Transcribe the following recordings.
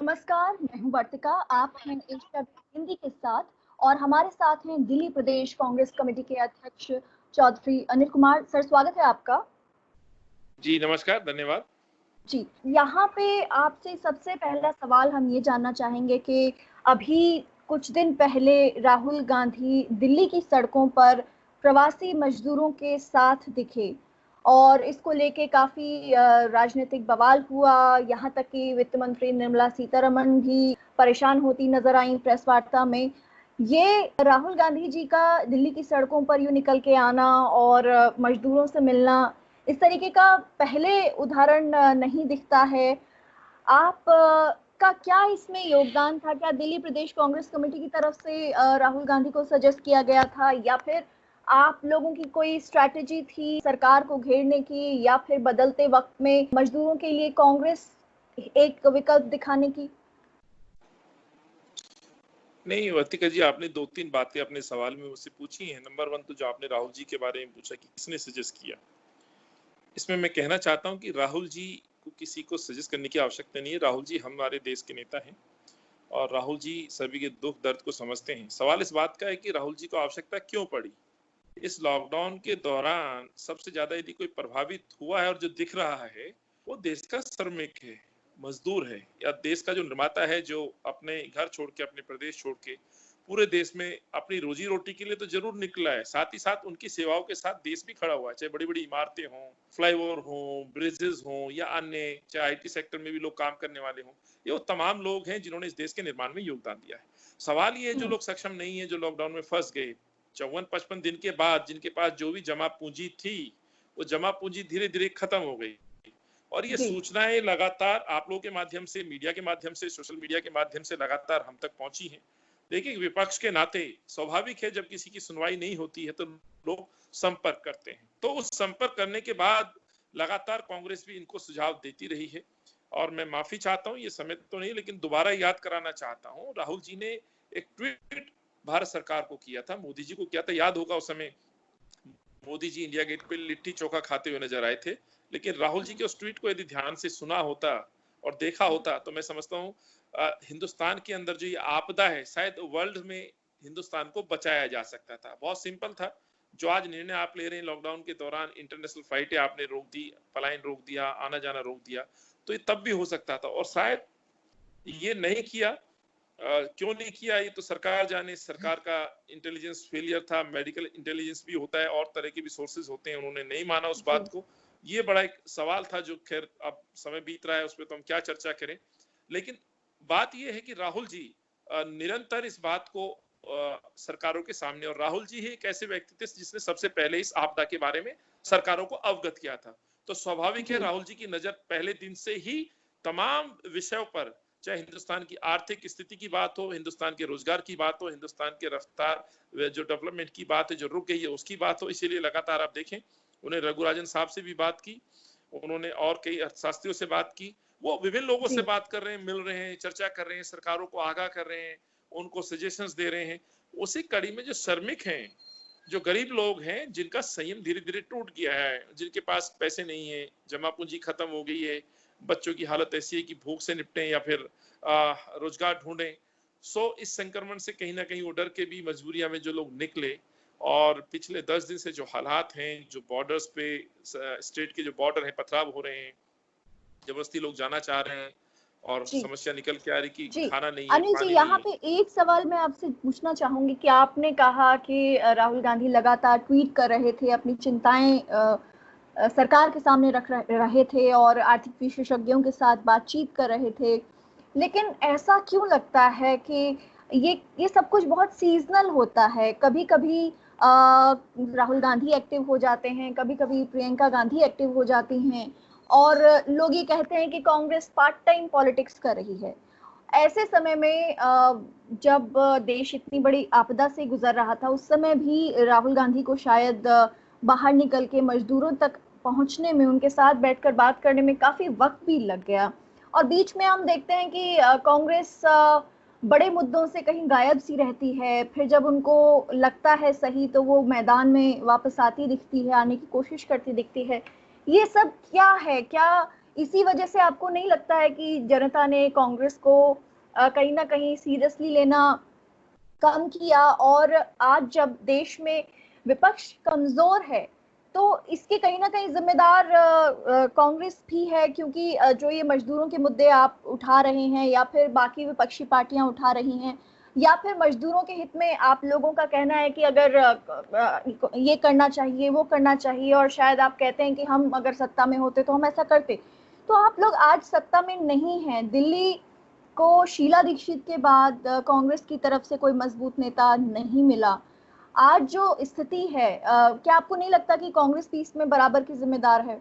नमस्कार, मैं हूं वर्तिका। आप हैं एशिया हिंदी के साथ और हमारे साथ हैं दिल्ली प्रदेश कांग्रेस कमेटी के अध्यक्ष चौधरी अनिल कुमार। सर, स्वागत है आपका। जी, नमस्कार, धन्यवाद। जी, यहाँ पे आपसे सबसे पहला सवाल हम ये जानना चाहेंगे कि अभी कुछ दिन पहले राहुल गांधी दिल्ली की सड़कों पर प्रवासी मजदूरों के साथ दिखे और इसको लेके काफी राजनीतिक बवाल हुआ। यहाँ तक कि वित्त मंत्री निर्मला सीतारमण भी परेशान होती नजर आई प्रेस वार्ता में। ये राहुल गांधी जी का दिल्ली की सड़कों पर यूं निकल के आना और मजदूरों से मिलना, इस तरीके का पहले उदाहरण नहीं दिखता है। आप का क्या इसमें योगदान था? क्या दिल्ली प्रदेश कांग्रेस कमेटी की तरफ से राहुल गांधी को सजेस्ट किया गया था, या फिर आप लोगों की कोई स्ट्रैटेजी थी सरकार को घेरने की, या फिर बदलते वक्त में मजदूरों के लिए कांग्रेस एक विकल्प दिखाने की? नहीं, वर्तिका जी, आपने 2-3 बातें अपने सवाल में मुझसे पूछी हैं। नंबर 1 तो जो आपने राहुल जी के बारे में पूछा कि किसने सजेस्ट किया। इसमें मैं कहना चाहता हूँ कि राहुल जी को किसी को सजेस्ट करने की आवश्यकता नहीं है। राहुल जी हमारे देश के नेता हैं और राहुल जी सभी के दुख दर्द को समझते हैं। सवाल इस बात का है कि राहुल जी को आवश्यकता क्यों पड़ी? इस लॉकडाउन के दौरान सबसे ज्यादा यदि कोई प्रभावित हुआ है और जो दिख रहा है, वो देश का श्रमिक है, मजदूर है, या देश का जो निर्माता है, जो अपने घर छोड़ के, अपने प्रदेश छोड़ के पूरे देश में अपनी रोजी रोटी के लिए तो जरूर निकला है, साथ ही साथ उनकी सेवाओं के साथ देश भी खड़ा हुआ है। चाहे बड़ी बड़ी इमारतें हों, फ्लाईओवर हों, ब्रिजेस हों, या अन्य, चाहे आईटी सेक्टर में भी लोग काम करने वाले हों, ये वो तमाम लोग हैं जिन्होंने इस देश के निर्माण में योगदान दिया है। सवाल ये है, जो लोग सक्षम नहीं है, जो लॉकडाउन में फंस गए, 54-55 दिन के बाद जिनके पास जो भी जमा पूंजी थी, वो जमा पूंजी धीरे धीरे खत्म हो गई। और ये सूचनाएं लगातार आप लोगों के माध्यम से, मीडिया के माध्यम से, सोशल मीडिया के माध्यम से लगातार हम तक पहुंची हैं। देखिए, विपक्ष के नाते स्वाभाविक है, जब किसी की सुनवाई नहीं होती है तो लोग संपर्क करते हैं। तो उस संपर्क करने के बाद लगातार कांग्रेस भी इनको सुझाव देती रही है। और मैं माफी चाहता हूं, ये समय तो नहीं, लेकिन दोबारा याद कराना चाहता हूं, राहुल जी ने एक ट्वीट भारत सरकार को किया था, मोदी जी को किया था। याद होगा, उस समय मोदी जी इंडिया गेट पे लिट्टी चोखा खाते हुए नजर आए थे। लेकिन राहुल जी के उस ट्वीट को यदि ध्यान से सुना होता और देखा होता, तो मैं समझता हूँ हिंदुस्तान के अंदर जो ये आपदा है, शायद वर्ल्ड में हिंदुस्तान को बचाया जा सकता था। बहुत सिंपल था। जो आज निर्णय आप ले रहे हैं लॉकडाउन के दौरान, इंटरनेशनल फ्लाइटें आपने रोक दी, पलायन रोक दिया, आना जाना रोक दिया, तो ये तब भी हो सकता था। और शायद ये नहीं किया। क्यों नहीं किया, ये तो सरकार जाने। सरकार का इंटेलिजेंस फेलियर था, मेडिकल इंटेलिजेंस भी होता है, और तरह के भी सोर्सेज होते हैं, उन्होंने नहीं माना उस बात को। ये बड़ा एक सवाल था, जो खैर अब समय बीत रहा है, उस पर तो हम क्या चर्चा करें। लेकिन बात ये है कि राहुल जी निरंतर इस बात को सरकारों के सामने, और राहुल जी ही एक ऐसे व्यक्ति थे जिसने सबसे पहले इस आपदा के बारे में सरकारों को अवगत किया था। तो स्वाभाविक है, राहुल जी की नजर पहले दिन से ही तमाम विषयों पर, चाहे हिंदुस्तान की आर्थिक स्थिति की बात हो, हिंदुस्तान के रोजगार की बात हो, हिंदुस्तान के रफ्तार जो डेवलपमेंट की बात है, जो रुक गई है, उसकी बात हो, इसीलिए लगातार आप देखें, उन्हें रघुराजन साहब से भी बात की, उन्होंने और कई अर्थशास्त्रियों से बात की, वो विभिन्न लोगों से बात कर रहे हैं, मिल रहे हैं, चर्चा कर रहे हैं, सरकारों को आगाह कर रहे हैं, उनको सजेशंस दे रहे हैं। उसी कड़ी में जो श्रमिक हैं, जो गरीब लोग हैं, जिनका संयम धीरे धीरे टूट गया है, जिनके पास पैसे नहीं है, जमा पूंजी खत्म हो गई है, बच्चों की हालत ऐसी है कि भूख से निपटें या फिर रोजगार ढूंढें। सो इस संक्रमण से कहीं ना कहीं वो डर के भी मजबूरियां में जो लोग निकले, और पिछले 10 दिन से जो हालात हैं, जो बॉर्डर्स पे, स्टेट के जो बॉर्डर हैं, पथराव हो रहे हैं, जबरदस्ती लोग जाना चाह रहे हैं, और समस्या निकल के आ रही कि खाना नहीं है, अनिल जी, पानी यहाँ नहीं है। पे एक सवाल मैं आपसे पूछना चाहूंगी कि आपने कहा कि राहुल गांधी लगातार ट्वीट कर रहे थे, अपनी चिंताएं सरकार के सामने रख रहे थे और आर्थिक विशेषज्ञों के साथ बातचीत कर रहे थे। लेकिन ऐसा क्यों लगता है कि ये सब कुछ बहुत सीजनल होता है? कभी कभी राहुल गांधी एक्टिव हो जाते हैं, कभी कभी प्रियंका गांधी एक्टिव हो जाती हैं, और लोग ये कहते हैं कि कांग्रेस पार्ट टाइम पॉलिटिक्स कर रही है। ऐसे समय में जब देश इतनी बड़ी आपदा से गुजर रहा था, उस समय भी राहुल गांधी को शायद बाहर निकल के मजदूरों तक पहुंचने में, उनके साथ बैठकर बात करने में काफी वक्त भी लग गया। और बीच में हम देखते हैं कि कांग्रेस बड़े मुद्दों से कहीं गायब सी रहती है, फिर जब उनको लगता है सही तो वो मैदान में वापस आती दिखती है, आने की कोशिश करती दिखती है। ये सब क्या है? क्या इसी वजह से आपको नहीं लगता है कि जनता ने कांग्रेस को कहीं ना कहीं सीरियसली लेना कम किया, और आज जब देश में विपक्ष कमजोर है तो इसके कहीं ना कहीं जिम्मेदार कांग्रेस भी है, क्योंकि जो ये मजदूरों के मुद्दे आप उठा रहे हैं या फिर बाकी विपक्षी पार्टियां उठा रही हैं, या फिर मजदूरों के हित में आप लोगों का कहना है कि अगर ये करना चाहिए वो करना चाहिए, और शायद आप कहते हैं कि हम अगर सत्ता में होते तो हम ऐसा करते। तो आप लोग आज सत्ता में नहीं हैं, दिल्ली को शीला दीक्षित के बाद कांग्रेस की तरफ से कोई मजबूत नेता नहीं मिला। आज जो स्थिति है, क्या आपको नहीं लगता कि कांग्रेस भी इसमें बराबर की जिम्मेदार है?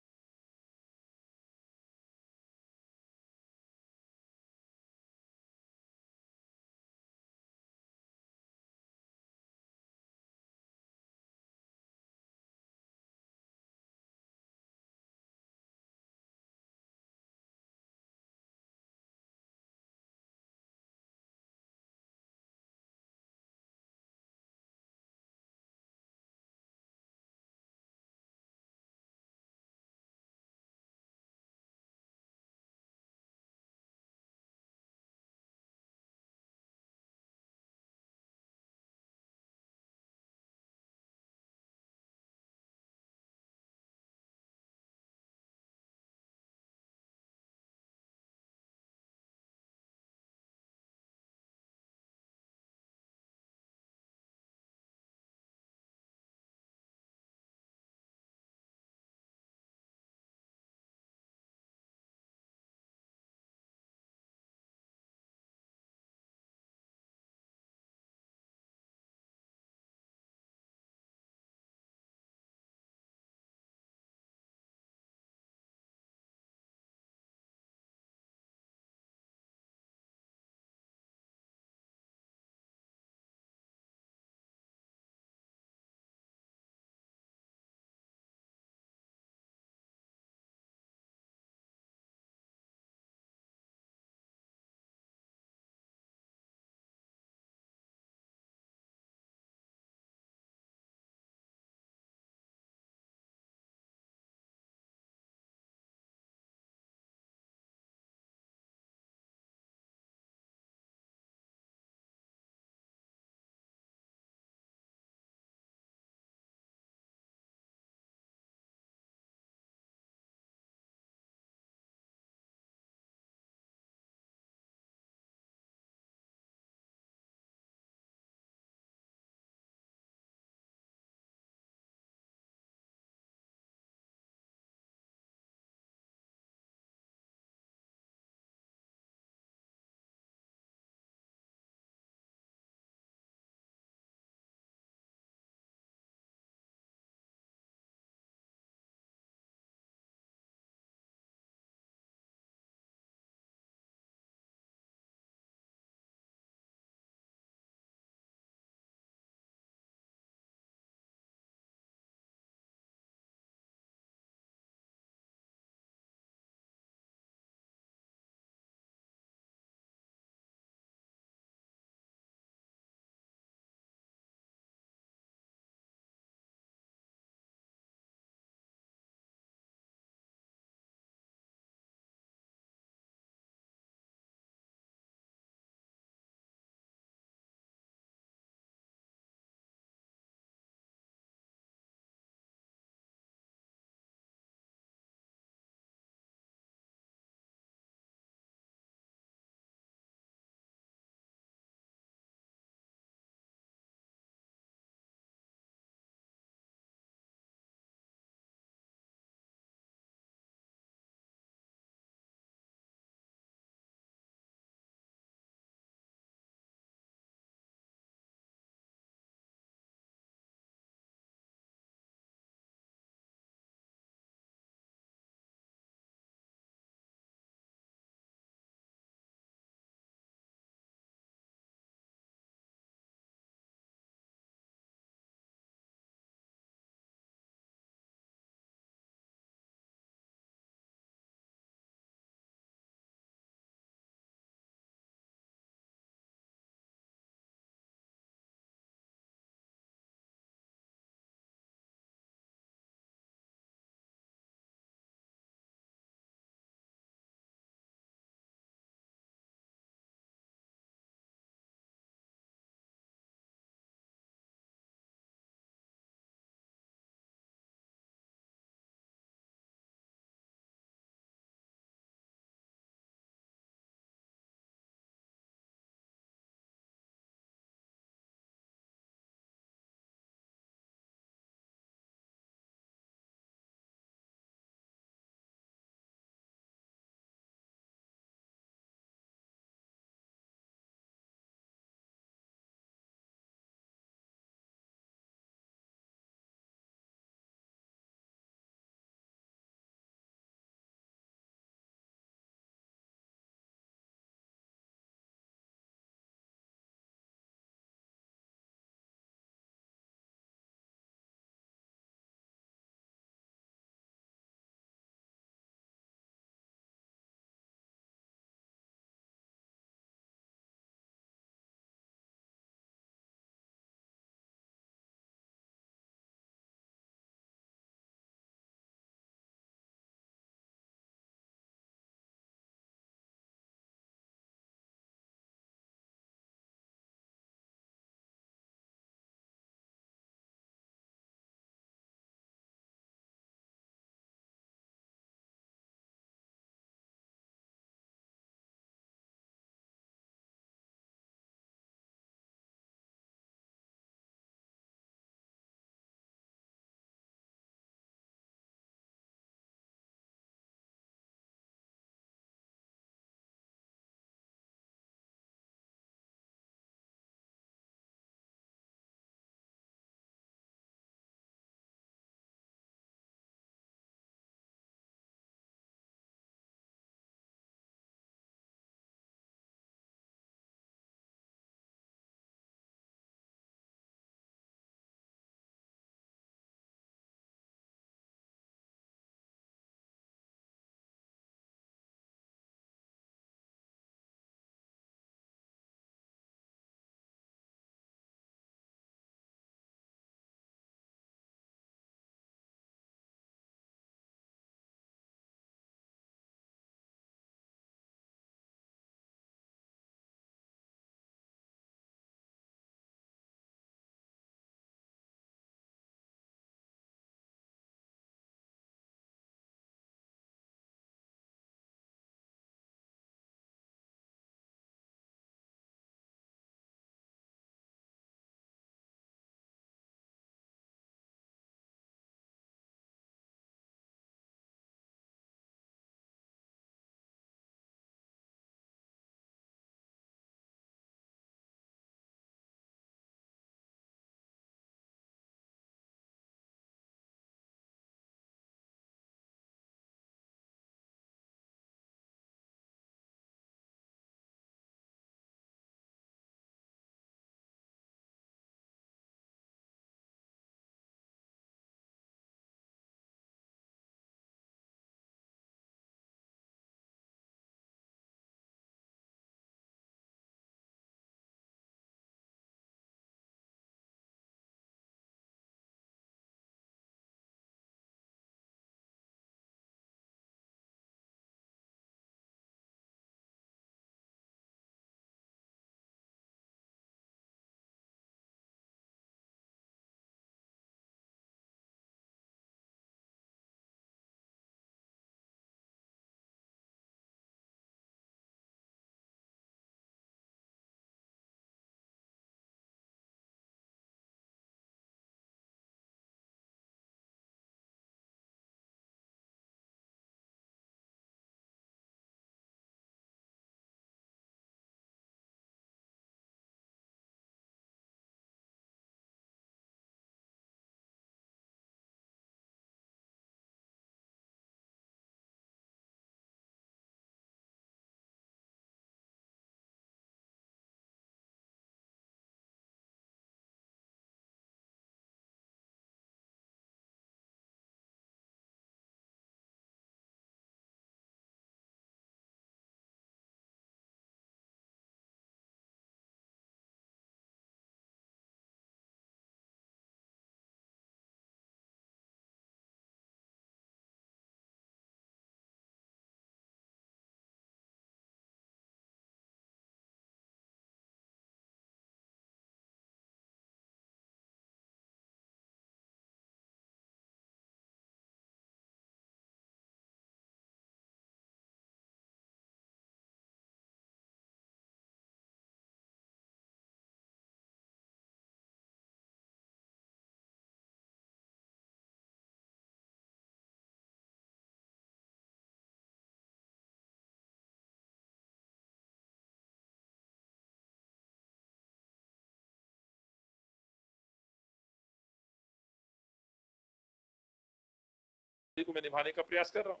को मैं निभाने का प्रयास कर रहा हूँ।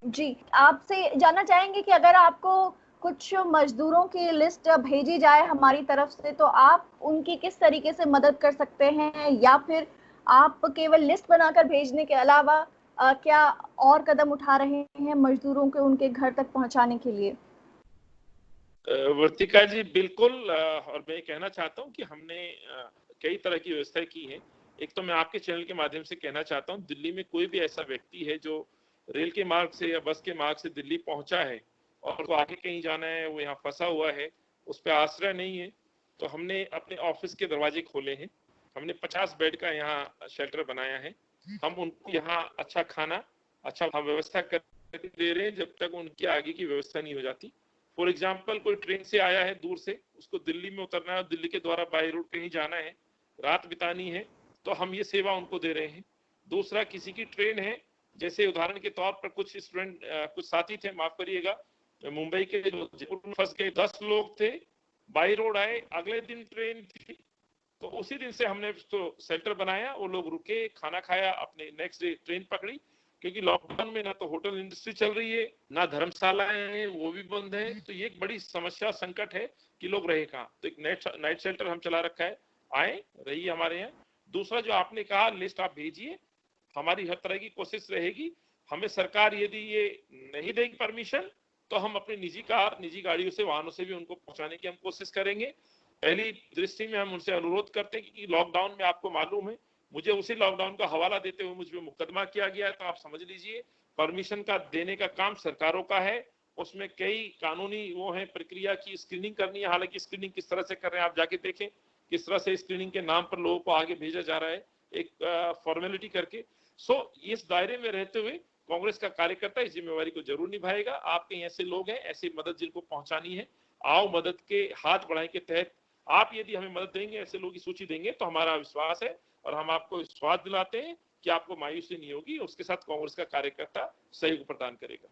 जी, आपसे जानना चाहेंगे कि अगर आपको कुछ मजदूरों की लिस्ट भेजी जाए हमारी तरफ से, तो आप उनकी किस तरीके से मदद कर सकते हैं, या फिर आप केवल लिस्ट बनाकर भेजने के अलावा क्या और कदम उठा रहे हैं मजदूरों को उनके घर तक पहुंचाने के लिए? वर्तिका जी, बिल्कुल। और मैं कहना चाहता हूँ कि हमने कई तरह की व्यवस्था की है। एक तो मैं आपके चैनल के माध्यम से कहना चाहता हूँ, दिल्ली में कोई भी ऐसा व्यक्ति है जो रेल के मार्ग से या बस के मार्ग से दिल्ली पहुंचा है और उसको आगे कहीं जाना है, वो यहाँ फंसा हुआ है, उस पर आश्रय नहीं है, तो हमने अपने ऑफिस के दरवाजे खोले हैं। हमने 50 बेड का यहाँ शेल्टर बनाया है। हम उनको यहाँ अच्छा खाना, अच्छा व्यवस्था करके दे रहे हैं जब तक उनकी आगे की व्यवस्था नहीं हो जाती। फॉर एग्जाम्पल, कोई ट्रेन से आया है दूर से, उसको दिल्ली में उतरना है और दिल्ली के द्वारा बाई रोड कहीं जाना है, रात बितानी है, तो हम ये सेवा उनको दे रहे हैं। दूसरा, किसी की ट्रेन है, जैसे उदाहरण के तौर पर कुछ स्टूडेंट, कुछ साथी थे, माफ करिएगा, मुंबई के जो जयपुर में फंस गए 10 लोग थे, बाई रोड आए, अगले दिन ट्रेन थी, तो उसी दिन से हमने तो सेंटर बनाया, वो लोग रुके, खाना खाया, अपने नेक्स्ट डे ट्रेन पकड़ी। क्योंकि लॉकडाउन में ना तो होटल इंडस्ट्री चल रही है, ना धर्मशालाएं हैं, वो भी बंद है, तो ये एक बड़ी समस्या, संकट है कि लोग रहे कहाँ। तो एक नाइट शेल्टर हम चला रखा है, आए रहिए हमारे यहाँ। दूसरा, जो आपने कहा, लिस्ट आप भेजिए, हमारी हर तरह की कोशिश रहेगी। हमें सरकार यदि ये नहीं देगी परमिशन, तो हम अपनी निजी कार, निजी गाड़ियों से, वाहनों से भी उनको पहुंचाने की हम कोशिश करेंगे। पहली दृष्टि में हम उनसे अनुरोध करते हैं कि लॉकडाउन में आपको मालूम है, मुझे उसी लॉकडाउन का हवाला देते हुए मुझ पे मुकदमा किया गया है, तो आप समझ लीजिए परमिशन का देने का काम सरकारों का है। उसमें कई कानूनी वो है, प्रक्रिया की स्क्रीनिंग करनी है। हालांकि स्क्रीनिंग किस तरह से कर रहे हैं आप जाके देखें, किस तरह से स्क्रीनिंग के नाम पर लोगों को आगे भेजा जा रहा है, एक फॉर्मेलिटी करके। सो इस दायरे में रहते हुए कांग्रेस का कार्यकर्ता इस जिम्मेवारी को जरूर निभाएगा। आप कहीं ऐसे लोग हैं, ऐसी मदद जिनको पहुंचानी है, आओ मदद के हाथ बढ़ाएं के तहत आप यदि हमें मदद देंगे, ऐसे लोगों की सूची देंगे, तो हमारा विश्वास है और हम आपको विश्वास दिलाते हैं कि आपको मायूसी नहीं होगी। उसके साथ कांग्रेस का कार्यकर्ता सहयोग प्रदान करेगा।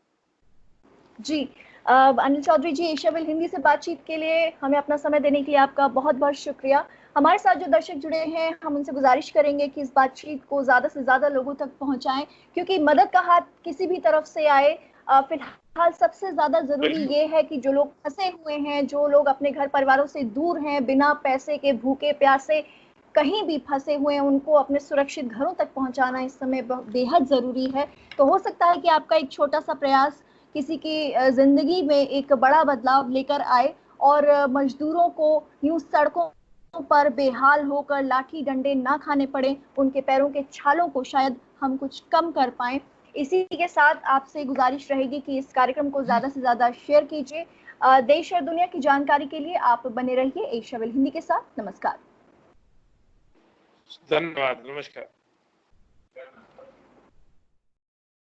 जी, अनिल चौधरी जी, एशियाविल हिंदी से बातचीत के लिए हमें अपना समय देने के लिए आपका बहुत बहुत शुक्रिया। हमारे साथ जो दर्शक जुड़े हैं, हम उनसे गुजारिश करेंगे कि इस बातचीत को ज़्यादा से ज़्यादा लोगों तक पहुंचाएं, क्योंकि मदद का हाथ किसी भी तरफ से आए, फिलहाल सबसे ज़्यादा ज़रूरी ये है कि जो लोग फंसे हुए हैं, जो लोग अपने घर परिवारों से दूर हैं, बिना पैसे के, भूखे प्यासे कहीं भी फंसे हुए हैं, उनको अपने सुरक्षित घरों तक पहुंचाना इस समय बेहद ज़रूरी है। तो हो सकता है कि आपका एक छोटा सा प्रयास किसी की जिंदगी में एक बड़ा बदलाव लेकर आए और मजदूरों को यूं सड़कों पर बेहाल होकर लाठी डंडे ना खाने पड़े, उनके पैरों के छालों को शायद हम कुछ कम कर पाएं। इसी के साथ आपसे गुजारिश रहेगी कि इस कार्यक्रम को ज्यादा से ज्यादा शेयर कीजिए। देश और दुनिया की जानकारी के लिए आप बने रहिए एशियाविल हिंदी के साथ। नमस्कार। धन्यवाद, नमस्कार।